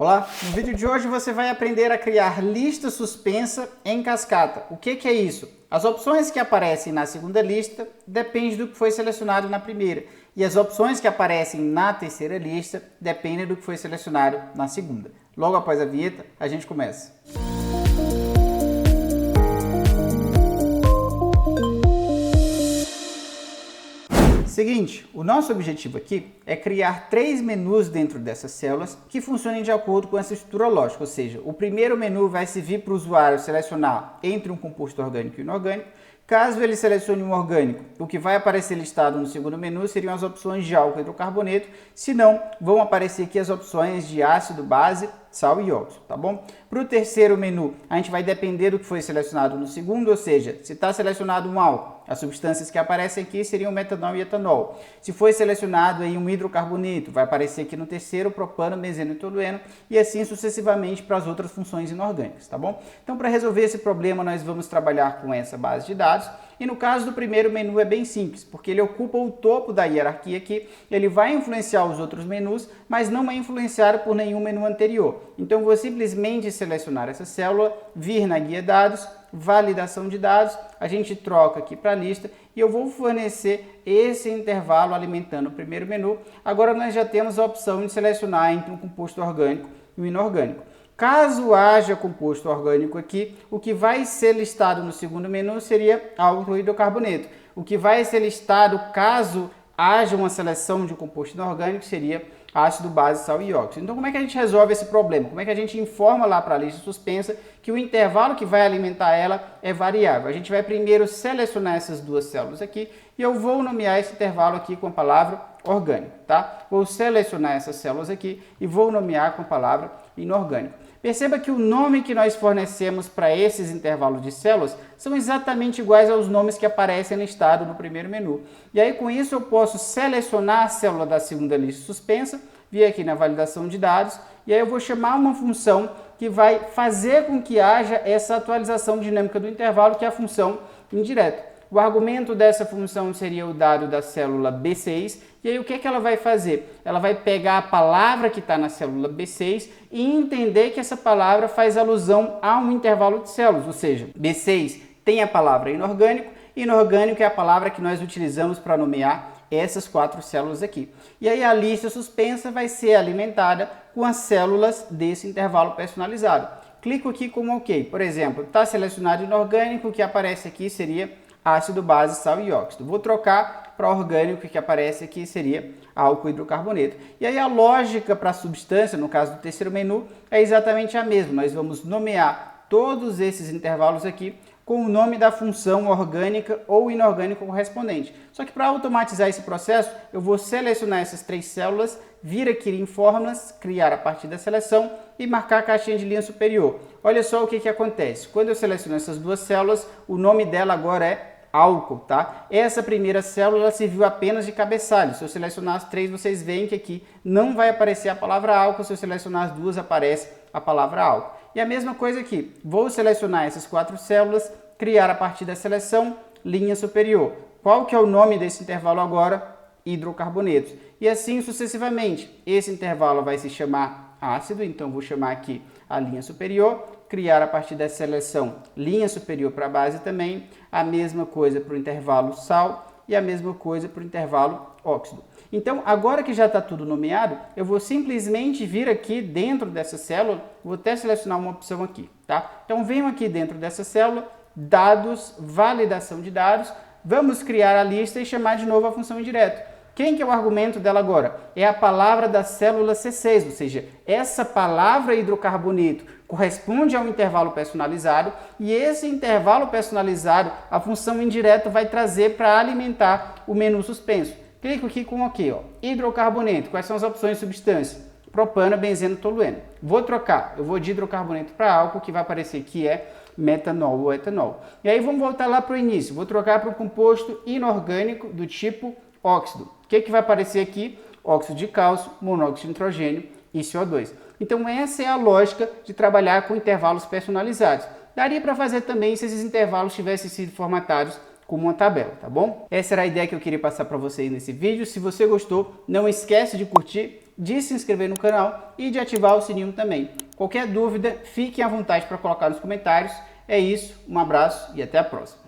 Olá, no vídeo de hoje você vai aprender a criar lista suspensa em cascata. O que é isso? As opções que aparecem na segunda lista dependem do que foi selecionado na primeira. E as opções que aparecem na terceira lista dependem do que foi selecionado na segunda. Logo após a vinheta, a gente começa. Seguinte, o nosso objetivo aqui é criar 3 menus dentro dessas células que funcionem de acordo com essa estrutura lógica, ou seja, o primeiro menu vai servir para o usuário selecionar entre um composto orgânico e inorgânico. Caso ele selecione um orgânico, o que vai aparecer listado no segundo menu seriam as opções de álcool e hidrocarboneto, se não, vão aparecer aqui as opções de ácido, base, sal e óxido, tá bom? Para o terceiro menu, a gente vai depender do que foi selecionado no segundo, ou seja, se está selecionado um álcool, as substâncias que aparecem aqui seriam metanol e etanol. Se foi selecionado aí um hidrocarboneto, vai aparecer aqui no terceiro propano, benzeno e tolueno e assim sucessivamente para as outras funções inorgânicas, tá bom? Então, para resolver esse problema, nós vamos trabalhar com essa base de dados. E no caso do primeiro menu é bem simples, porque ele ocupa o topo da hierarquia aqui, ele vai influenciar os outros menus, mas não é influenciado por nenhum menu anterior. Então, vou simplesmente selecionar essa célula, vir na guia dados, validação de dados, a gente troca aqui para a lista e eu vou fornecer esse intervalo alimentando o primeiro menu. Agora nós já temos a opção de selecionar entre um composto orgânico e um inorgânico. Caso haja composto orgânico aqui, o que vai ser listado no segundo menu seria álcool e hidrocarboneto. O que vai ser listado caso haja uma seleção de composto inorgânico seria ácido, base, sal e óxido. Então, como é que a gente resolve esse problema? Como é que a gente informa lá para a lista suspensa que o intervalo que vai alimentar ela é variável? A gente vai primeiro selecionar essas duas células aqui e eu vou nomear esse intervalo aqui com a palavra orgânico, tá? Vou selecionar essas células aqui e vou nomear com a palavra inorgânico. Perceba que o nome que nós fornecemos para esses intervalos de células são exatamente iguais aos nomes que aparecem listado no primeiro menu. E aí, com isso, eu posso selecionar a célula da segunda lista suspensa, vir aqui na validação de dados, e aí eu vou chamar uma função que vai fazer com que haja essa atualização dinâmica do intervalo, que é a função indireta. O argumento dessa função seria o dado da célula B6, e aí o que ela vai fazer? Ela vai pegar a palavra que está na célula B6 e entender que essa palavra faz alusão a um intervalo de células, ou seja, B6 tem a palavra inorgânico, inorgânico é a palavra que nós utilizamos para nomear essas 4 células aqui. E aí a lista suspensa vai ser alimentada com as células desse intervalo personalizado. Clico aqui como OK. Por exemplo, está selecionado inorgânico, o que aparece aqui seria ácido, base, sal e óxido. Vou trocar para orgânico, que aparece aqui seria álcool e hidrocarboneto. E aí a lógica para a substância, no caso do terceiro menu, é exatamente a mesma. Nós vamos nomear todos esses intervalos aqui com o nome da função orgânica ou inorgânica correspondente. Só que para automatizar esse processo, eu vou selecionar essas 3 células, vir aqui em fórmulas, criar a partir da seleção e marcar a caixinha de linha superior. Olha só o que acontece. Quando eu seleciono essas 2 células, o nome dela agora é álcool, tá? Essa primeira célula ela serviu apenas de cabeçalho. Se eu selecionar as 3, vocês veem que aqui não vai aparecer a palavra álcool. Se eu selecionar as 2, aparece a palavra álcool. E a mesma coisa aqui. Vou selecionar essas 4 células, criar a partir da seleção, linha superior. Qual que é o nome desse intervalo agora? Hidrocarbonetos. E assim sucessivamente. Esse intervalo vai se chamar ácido, então vou chamar aqui a linha superior, criar a partir dessa seleção linha superior para a base também, a mesma coisa para o intervalo sal e a mesma coisa para o intervalo óxido. Então, agora que já está tudo nomeado, eu vou simplesmente vir aqui dentro dessa célula, vou até selecionar uma opção aqui, tá? Então, venho aqui dentro dessa célula, dados, validação de dados, vamos criar a lista e chamar de novo a função indireta. Quem que é o argumento dela agora? É a palavra da célula C6, ou seja, essa palavra hidrocarboneto corresponde a um intervalo personalizado e esse intervalo personalizado, a função indireta vai trazer para alimentar o menu suspenso. Clico aqui com OK, ó. Hidrocarboneto, quais são as opções de substância? Propano, benzeno, tolueno. Vou trocar, eu vou de hidrocarboneto para álcool, que vai aparecer que é metanol ou etanol. E aí vamos voltar lá para o início, vou trocar para um composto inorgânico do tipo óxido. O que vai aparecer aqui? Óxido de cálcio, monóxido de nitrogênio e CO2. Então essa é a lógica de trabalhar com intervalos personalizados. Daria para fazer também se esses intervalos tivessem sido formatados como uma tabela, tá bom? Essa era a ideia que eu queria passar para vocês nesse vídeo. Se você gostou, não esquece de curtir, de se inscrever no canal e de ativar o sininho também. Qualquer dúvida, fiquem à vontade para colocar nos comentários. É isso, um abraço e até a próxima.